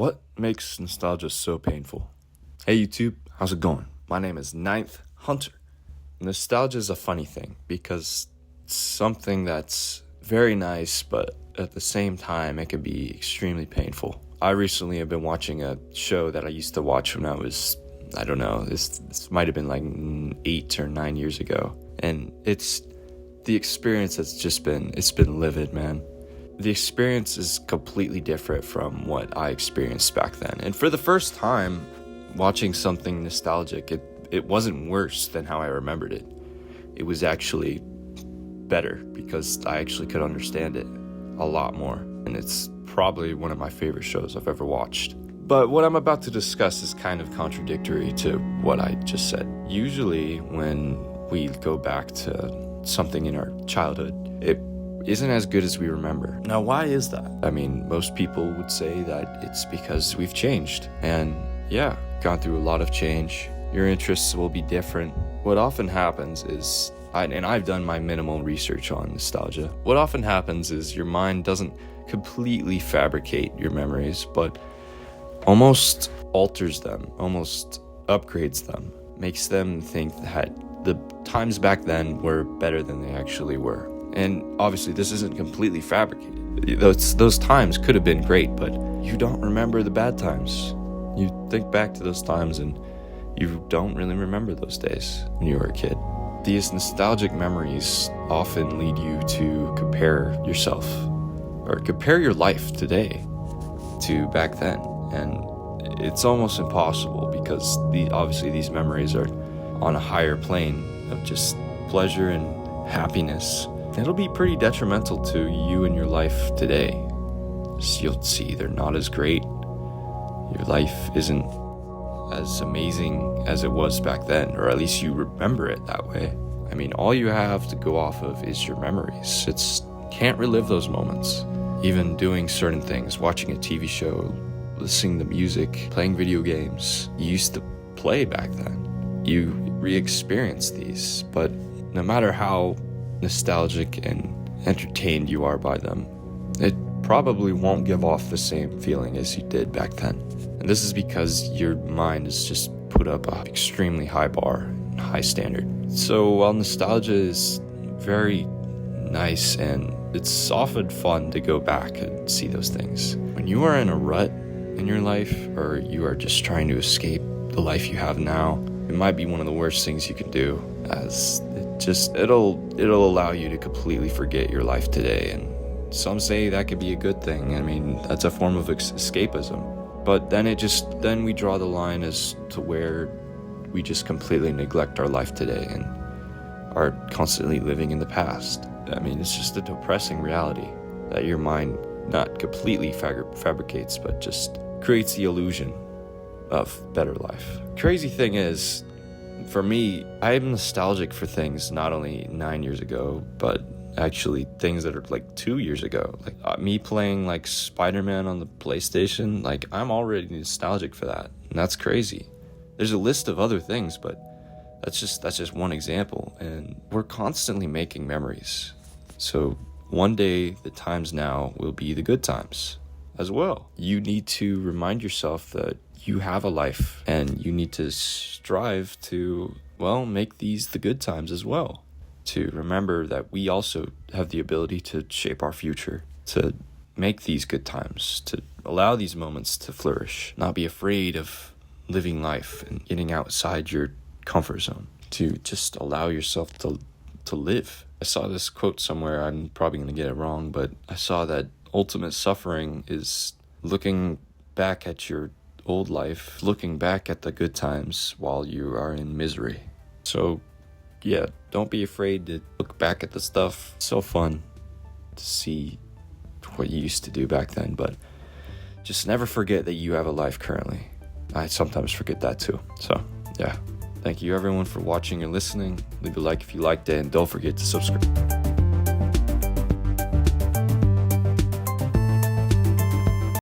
What makes nostalgia so painful? Hey YouTube, how's it going? My name is Ninth Hunter. Nostalgia is a funny thing because it's something that's very nice, but at the same time, it can be extremely painful. I recently have been watching a show that I used to watch when I was, this might have been like 8 or 9 years ago. And it's the experience it's been livid, man. The experience is completely different from what I experienced back then. And for the first time, watching something nostalgic, it wasn't worse than how I remembered it. It was actually better because I actually could understand it a lot more. And it's probably one of my favorite shows I've ever watched. But what I'm about to discuss is kind of contradictory to what I just said. Usually when we go back to something in our childhood, it isn't as good as we remember. Now, why is that? I mean, most people would say that it's because we've changed. And yeah, gone through a lot of change. Your interests will be different. What often happens is, and I've done my minimal research on nostalgia, what often happens is your mind doesn't completely fabricate your memories, but almost alters them, almost upgrades them, makes them think that the times back then were better than they actually were. And obviously this isn't completely fabricated. Those times could have been great, but you don't remember the bad times. You think back to those times and you don't really remember those days when you were a kid. These nostalgic memories often lead you to compare yourself or compare your life today to back then. And it's almost impossible because obviously these memories are on a higher plane of just pleasure and happiness. It'll be pretty detrimental to you and your life today. So you'll see they're not as great. Your life isn't as amazing as it was back then, or at least you remember it that way. I mean, all you have to go off of is your memories. Can't relive those moments. Even doing certain things, watching a TV show, listening to music, playing video games you used to play back then. You re-experience these, but no matter how nostalgic and entertained you are by them, it probably won't give off the same feeling as you did back then. And this is because your mind has just put up an extremely high bar and high standard. So while nostalgia is very nice and it's often fun to go back and see those things, when you are in a rut in your life or you are just trying to escape the life you have now, it might be one of the worst things you can do, as it'll allow you to completely forget your life today. And some say that could be a good thing. I mean, that's a form of escapism. But then we draw the line as to where we just completely neglect our life today and are constantly living in the past. I mean, it's just a depressing reality that your mind not completely fabricates, but just creates the illusion of better life. Crazy thing is, for me, I'm nostalgic for things not only 9 years ago, but actually things that are like 2 years ago. Like me playing like Spider-Man on the PlayStation, like I'm already nostalgic for that. And that's crazy. There's a list of other things, but that's just one example. And we're constantly making memories. So one day the times now will be the good times as well. You need to remind yourself that you have a life and you need to strive to, make these the good times as well. To remember that we also have the ability to shape our future, to make these good times, to allow these moments to flourish, not be afraid of living life and getting outside your comfort zone, to just allow yourself to live. I saw this quote somewhere, I'm probably going to get it wrong, but I saw that ultimate suffering is looking back at your old life, looking back at the good times while you are in misery. So yeah, don't be afraid to look back at the stuff. It's so fun to see what you used to do back then, but just never forget that you have a life currently. I sometimes forget that too. So yeah, thank you everyone for watching and listening. Leave a like if you liked it, and don't forget to subscribe.